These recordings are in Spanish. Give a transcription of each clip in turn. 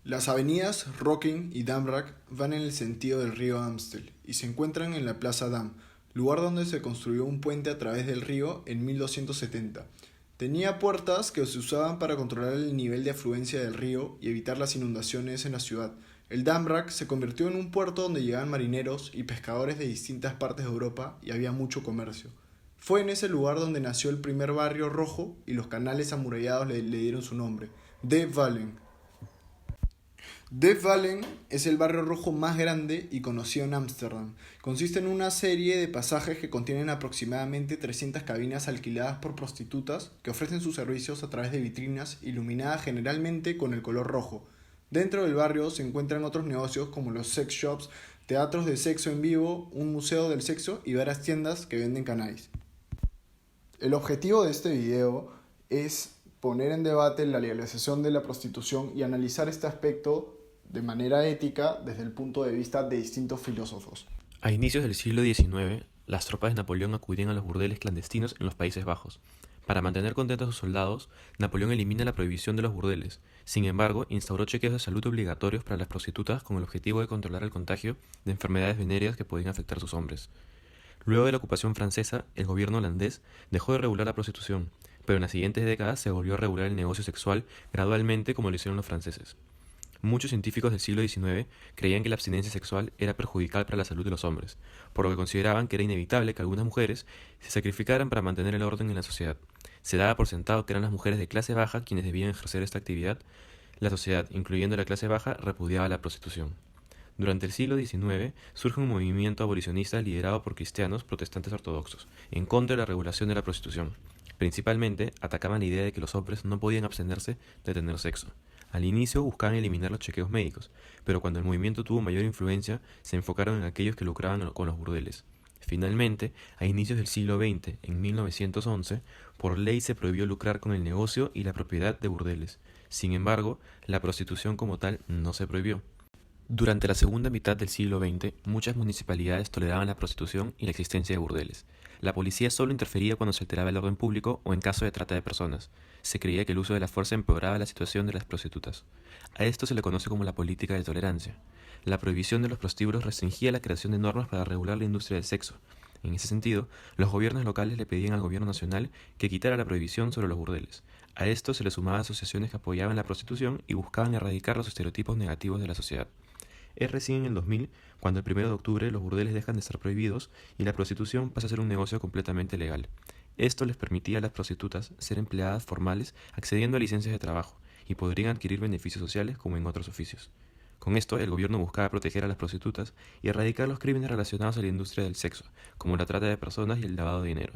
Las avenidas Rocking y Damrak van en el sentido del río Amstel y se encuentran en la Plaza Dam, lugar donde se construyó un puente a través del río en 1270. Tenía puertas que se usaban para controlar el nivel de afluencia del río y evitar las inundaciones en la ciudad. El Damrak se convirtió en un puerto donde llegaban marineros y pescadores de distintas partes de Europa y había mucho comercio. Fue en ese lugar donde nació el primer barrio rojo y los canales amurallados le dieron su nombre, De Valen. De Valen es el barrio rojo más grande y conocido en Ámsterdam. Consiste en una serie de pasajes que contienen aproximadamente 300 cabinas alquiladas por prostitutas que ofrecen sus servicios a través de vitrinas iluminadas generalmente con el color rojo. Dentro del barrio se encuentran otros negocios como los sex shops, teatros de sexo en vivo, un museo del sexo y varias tiendas que venden cannabis. El objetivo de este video es poner en debate la legalización de la prostitución y analizar este aspecto de manera ética desde el punto de vista de distintos filósofos. A inicios del siglo XIX, las tropas de Napoleón acudían a los burdeles clandestinos en los Países Bajos. Para mantener contentos a sus soldados, Napoleón elimina la prohibición de los burdeles. Sin embargo, instauró chequeos de salud obligatorios para las prostitutas con el objetivo de controlar el contagio de enfermedades venéreas que podían afectar a sus hombres. Luego de la ocupación francesa, el gobierno holandés dejó de regular la prostitución, pero en las siguientes décadas se volvió a regular el negocio sexual gradualmente como lo hicieron los franceses. Muchos científicos del siglo XIX creían que la abstinencia sexual era perjudicial para la salud de los hombres, por lo que consideraban que era inevitable que algunas mujeres se sacrificaran para mantener el orden en la sociedad. Se daba por sentado que eran las mujeres de clase baja quienes debían ejercer esta actividad. La sociedad, incluyendo la clase baja, repudiaba la prostitución. Durante el siglo XIX surge un movimiento abolicionista liderado por cristianos protestantes ortodoxos, en contra de la regulación de la prostitución. Principalmente atacaban la idea de que los hombres no podían abstenerse de tener sexo. Al inicio buscaban eliminar los chequeos médicos, pero cuando el movimiento tuvo mayor influencia, se enfocaron en aquellos que lucraban con los burdeles. Finalmente, a inicios del siglo XX, en 1911, por ley se prohibió lucrar con el negocio y la propiedad de burdeles. Sin embargo, la prostitución como tal no se prohibió. Durante la segunda mitad del siglo XX, muchas municipalidades toleraban la prostitución y la existencia de burdeles. La policía solo interfería cuando se alteraba el orden público o en caso de trata de personas. Se creía que el uso de la fuerza empeoraba la situación de las prostitutas. A esto se le conoce como la política de tolerancia. La prohibición de los prostíbulos restringía la creación de normas para regular la industria del sexo. En ese sentido, los gobiernos locales le pedían al gobierno nacional que quitara la prohibición sobre los burdeles. A esto se le sumaban asociaciones que apoyaban la prostitución y buscaban erradicar los estereotipos negativos de la sociedad. Es recién en el 2000 cuando el 1 de octubre los burdeles dejan de estar prohibidos y la prostitución pasa a ser un negocio completamente legal. Esto les permitía a las prostitutas ser empleadas formales accediendo a licencias de trabajo y podrían adquirir beneficios sociales como en otros oficios. Con esto, el gobierno buscaba proteger a las prostitutas y erradicar los crímenes relacionados a la industria del sexo, como la trata de personas y el lavado de dinero.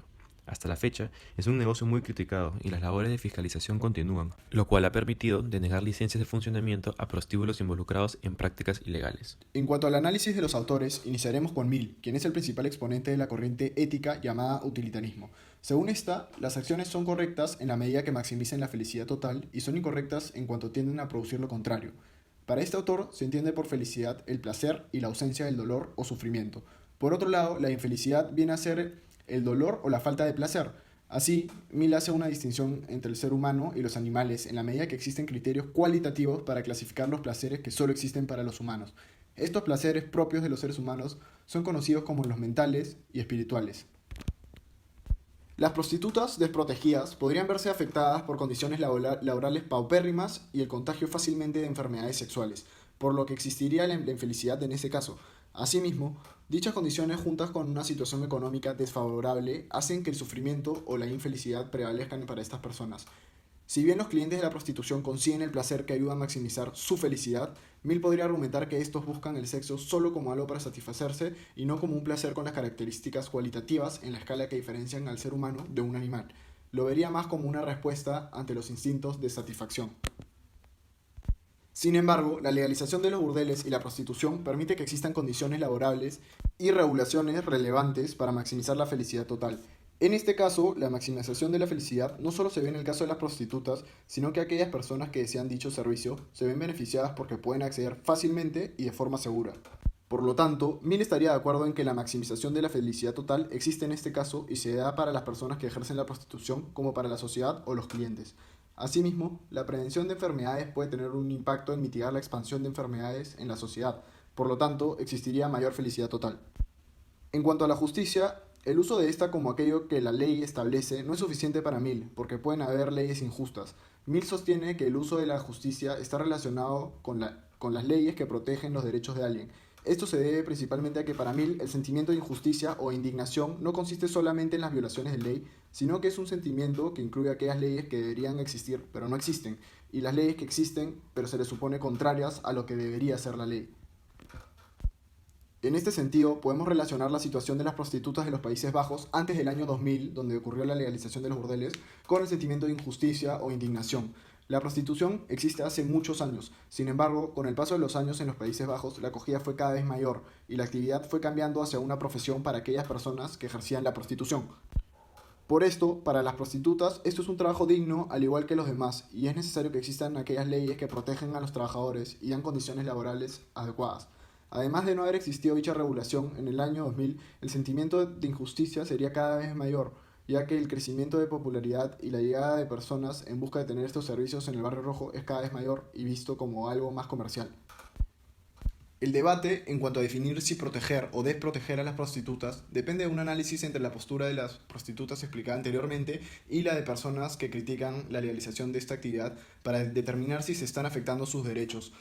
Hasta la fecha, es un negocio muy criticado y las labores de fiscalización continúan, lo cual ha permitido denegar licencias de funcionamiento a prostíbulos involucrados en prácticas ilegales. En cuanto al análisis de los autores, iniciaremos con Mill, quien es el principal exponente de la corriente ética llamada utilitarismo. Según esta, las acciones son correctas en la medida que maximicen la felicidad total y son incorrectas en cuanto tienden a producir lo contrario. Para este autor se entiende por felicidad el placer y la ausencia del dolor o sufrimiento. Por otro lado, la infelicidad viene a ser el dolor o la falta de placer. Así, Mill hace una distinción entre el ser humano y los animales en la medida que existen criterios cualitativos para clasificar los placeres que solo existen para los humanos. Estos placeres propios de los seres humanos son conocidos como los mentales y espirituales. Las prostitutas desprotegidas podrían verse afectadas por condiciones laborales paupérrimas y el contagio fácilmente de enfermedades sexuales, por lo que existiría la infelicidad en ese caso. Asimismo, dichas condiciones juntas con una situación económica desfavorable hacen que el sufrimiento o la infelicidad prevalezcan para estas personas. Si bien los clientes de la prostitución consiguen el placer que ayuda a maximizar su felicidad, Mill podría argumentar que estos buscan el sexo solo como algo para satisfacerse y no como un placer con las características cualitativas en la escala que diferencian al ser humano de un animal. Lo vería más como una respuesta ante los instintos de satisfacción. Sin embargo, la legalización de los burdeles y la prostitución permite que existan condiciones laborables y regulaciones relevantes para maximizar la felicidad total. En este caso, la maximización de la felicidad no solo se ve en el caso de las prostitutas, sino que aquellas personas que desean dicho servicio se ven beneficiadas porque pueden acceder fácilmente y de forma segura. Por lo tanto, Mill estaría de acuerdo en que la maximización de la felicidad total existe en este caso y se da para las personas que ejercen la prostitución como para la sociedad o los clientes. Asimismo, la prevención de enfermedades puede tener un impacto en mitigar la expansión de enfermedades en la sociedad, por lo tanto, existiría mayor felicidad total. En cuanto a la justicia, el uso de esta como aquello que la ley establece no es suficiente para Mill, porque pueden haber leyes injustas. Mill sostiene que el uso de la justicia está relacionado con las leyes que protegen los derechos de alguien. Esto se debe principalmente a que para Mill el sentimiento de injusticia o indignación no consiste solamente en las violaciones de ley, sino que es un sentimiento que incluye aquellas leyes que deberían existir, pero no existen, y las leyes que existen, pero se les supone contrarias a lo que debería ser la ley. En este sentido, podemos relacionar la situación de las prostitutas de los Países Bajos antes del año 2000, donde ocurrió la legalización de los burdeles, con el sentimiento de injusticia o indignación. La prostitución existe hace muchos años, sin embargo, con el paso de los años en los Países Bajos, la acogida fue cada vez mayor y la actividad fue cambiando hacia una profesión para aquellas personas que ejercían la prostitución. Por esto, para las prostitutas, esto es un trabajo digno al igual que los demás, y es necesario que existan aquellas leyes que protegen a los trabajadores y dan condiciones laborales adecuadas. Además de no haber existido dicha regulación, en el año 2000 el sentimiento de injusticia sería cada vez mayor, ya que el crecimiento de popularidad y la llegada de personas en busca de tener estos servicios en el Barrio Rojo es cada vez mayor y visto como algo más comercial. El debate en cuanto a definir si proteger o desproteger a las prostitutas depende de un análisis entre la postura de las prostitutas explicada anteriormente y la de personas que critican la legalización de esta actividad para determinar si se están afectando sus derechos.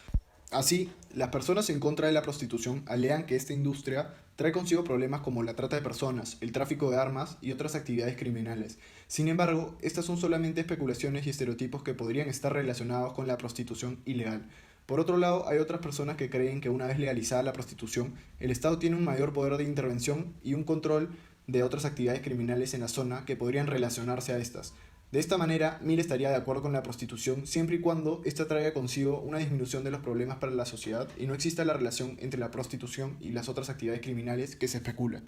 Así, las personas en contra de la prostitución alegan que esta industria trae consigo problemas como la trata de personas, el tráfico de armas y otras actividades criminales. Sin embargo, estas son solamente especulaciones y estereotipos que podrían estar relacionados con la prostitución ilegal. Por otro lado, hay otras personas que creen que una vez legalizada la prostitución, el Estado tiene un mayor poder de intervención y un control de otras actividades criminales en la zona que podrían relacionarse a estas. De esta manera, Mill estaría de acuerdo con la prostitución siempre y cuando ésta traiga consigo una disminución de los problemas para la sociedad y no exista la relación entre la prostitución y las otras actividades criminales que se especulan.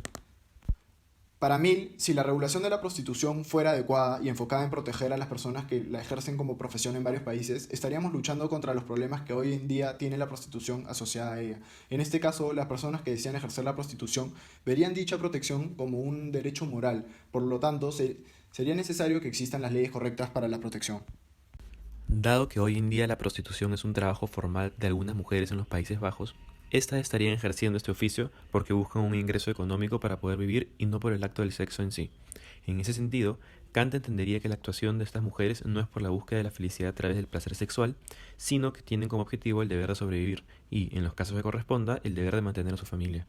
Para Mill, si la regulación de la prostitución fuera adecuada y enfocada en proteger a las personas que la ejercen como profesión en varios países, estaríamos luchando contra los problemas que hoy en día tiene la prostitución asociada a ella. En este caso, las personas que desean ejercer la prostitución verían dicha protección como un derecho moral, por lo tanto, sería necesario que existan las leyes correctas para la protección. Dado que hoy en día la prostitución es un trabajo formal de algunas mujeres en los Países Bajos, estas estarían ejerciendo este oficio porque buscan un ingreso económico para poder vivir y no por el acto del sexo en sí. En ese sentido, Kant entendería que la actuación de estas mujeres no es por la búsqueda de la felicidad a través del placer sexual, sino que tienen como objetivo el deber de sobrevivir y, en los casos que corresponda, el deber de mantener a su familia.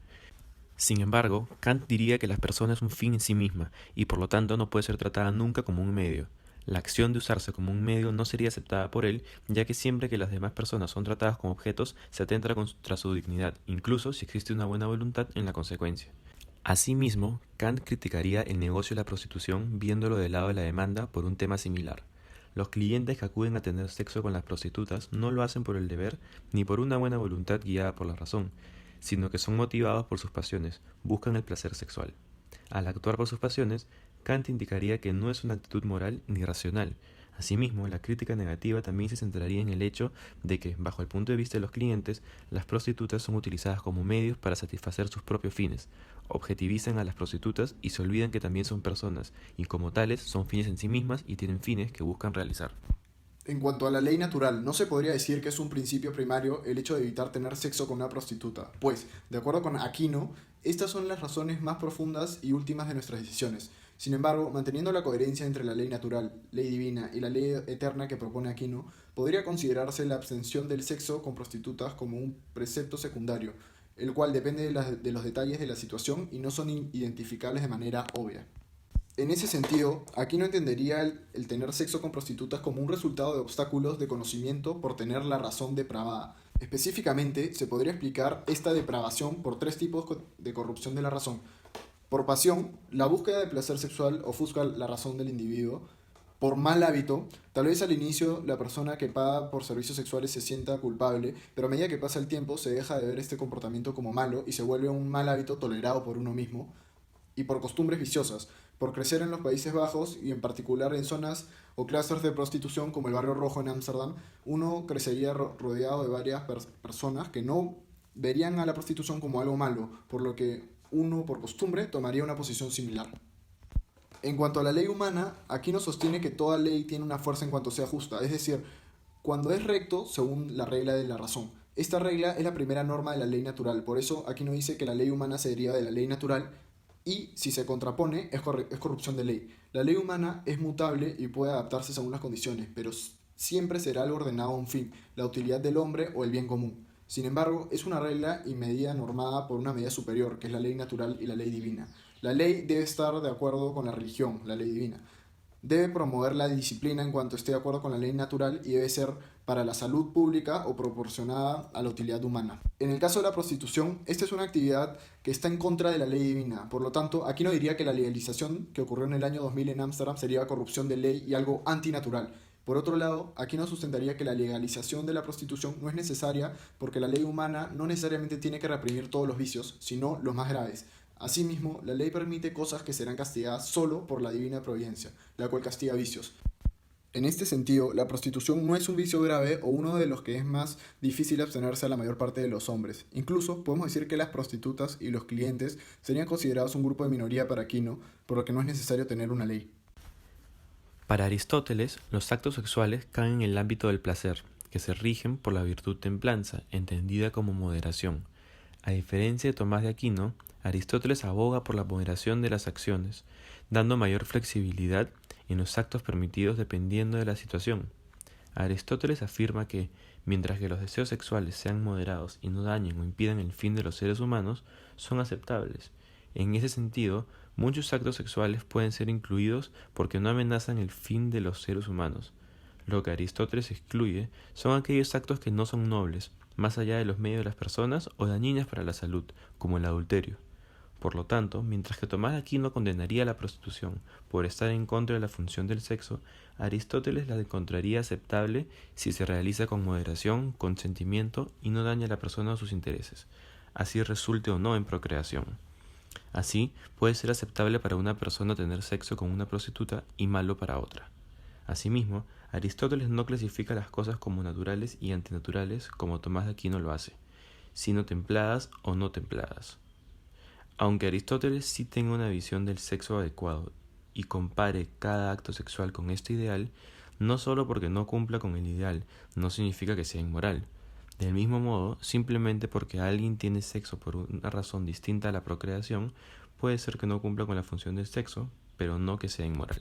Sin embargo, Kant diría que la persona es un fin en sí misma y por lo tanto no puede ser tratada nunca como un medio. La acción de usarse como un medio no sería aceptada por él, ya que siempre que las demás personas son tratadas como objetos, se atenta contra su dignidad, incluso si existe una buena voluntad en la consecuencia. Asimismo, Kant criticaría el negocio de la prostitución viéndolo del lado de la demanda por un tema similar. Los clientes que acuden a tener sexo con las prostitutas no lo hacen por el deber ni por una buena voluntad guiada por la razón, sino que son motivados por sus pasiones, buscan el placer sexual. Al actuar por sus pasiones, Kant indicaría que no es una actitud moral ni racional. Asimismo, la crítica negativa también se centraría en el hecho de que, bajo el punto de vista de los clientes, las prostitutas son utilizadas como medios para satisfacer sus propios fines, objetivizan a las prostitutas y se olvidan que también son personas, y como tales son fines en sí mismas y tienen fines que buscan realizar. En cuanto a la ley natural, no se podría decir que es un principio primario el hecho de evitar tener sexo con una prostituta, pues, de acuerdo con Aquino, estas son las razones más profundas y últimas de nuestras decisiones. Sin embargo, manteniendo la coherencia entre la ley natural, ley divina y la ley eterna que propone Aquino, podría considerarse la abstención del sexo con prostitutas como un precepto secundario, el cual depende de los detalles de la situación y no son identificables de manera obvia. En ese sentido, aquí no entendería el tener sexo con prostitutas como un resultado de obstáculos de conocimiento por tener la razón depravada. Específicamente, se podría explicar esta depravación por tres tipos de corrupción de la razón. Por pasión, la búsqueda de placer sexual ofusca la razón del individuo. Por mal hábito, tal vez al inicio la persona que paga por servicios sexuales se sienta culpable, pero a medida que pasa el tiempo se deja de ver este comportamiento como malo y se vuelve un mal hábito tolerado por uno mismo. Y por costumbres viciosas, por crecer en los Países Bajos y en particular en zonas o clústeres de prostitución como el Barrio Rojo en Ámsterdam, uno crecería rodeado de varias personas que no verían a la prostitución como algo malo, por lo que uno por costumbre tomaría una posición similar. En cuanto a la ley humana, Aquino sostiene que toda ley tiene una fuerza en cuanto sea justa, es decir, cuando es recto según la regla de la razón. Esta regla es la primera norma de la ley natural, por eso Aquino dice que la ley humana se deriva de la ley natural y si se contrapone es corrupción de ley. La ley humana es mutable y puede adaptarse según las condiciones, pero siempre será algo ordenado a un fin, la utilidad del hombre o el bien común. Sin embargo, es una regla y medida normada por una medida superior, que es la ley natural y la ley divina. La ley debe estar de acuerdo con la religión, la ley divina. Debe promover la disciplina en cuanto esté de acuerdo con la ley natural y debe ser para la salud pública o proporcionada a la utilidad humana. En el caso de la prostitución, esta es una actividad que está en contra de la ley divina. Por lo tanto, aquí no diría que la legalización que ocurrió en el año 2000 en Ámsterdam sería corrupción de ley y algo antinatural. Por otro lado, aquí no sustentaría que la legalización de la prostitución no es necesaria porque la ley humana no necesariamente tiene que reprimir todos los vicios, sino los más graves. Asimismo, la ley permite cosas que serán castigadas solo por la divina providencia, la cual castiga vicios. En este sentido, la prostitución no es un vicio grave o uno de los que es más difícil abstenerse a la mayor parte de los hombres. Incluso podemos decir que las prostitutas y los clientes serían considerados un grupo de minoría para Aquino, por lo que no es necesario tener una ley. Para Aristóteles, los actos sexuales caen en el ámbito del placer, que se rigen por la virtud templanza, entendida como moderación. A diferencia de Tomás de Aquino, Aristóteles aboga por la moderación de las acciones, dando mayor flexibilidad en los actos permitidos dependiendo de la situación. Aristóteles afirma que, mientras que los deseos sexuales sean moderados y no dañen o impidan el fin de los seres humanos, son aceptables. En ese sentido, muchos actos sexuales pueden ser incluidos porque no amenazan el fin de los seres humanos. Lo que Aristóteles excluye son aquellos actos que no son nobles, más allá de los medios de las personas o dañinas para la salud, como el adulterio. Por lo tanto, mientras que Tomás de Aquino condenaría la prostitución por estar en contra de la función del sexo, Aristóteles la encontraría aceptable si se realiza con moderación, consentimiento y no daña a la persona o sus intereses, así resulte o no en procreación. Así, puede ser aceptable para una persona tener sexo con una prostituta y malo para otra. Asimismo, Aristóteles no clasifica las cosas como naturales y antinaturales como Tomás de Aquino lo hace, sino templadas o no templadas. Aunque Aristóteles sí tenga una visión del sexo adecuado y compare cada acto sexual con este ideal, no solo porque no cumpla con el ideal, no significa que sea inmoral. Del mismo modo, simplemente porque alguien tiene sexo por una razón distinta a la procreación, puede ser que no cumpla con la función del sexo, pero no que sea inmoral.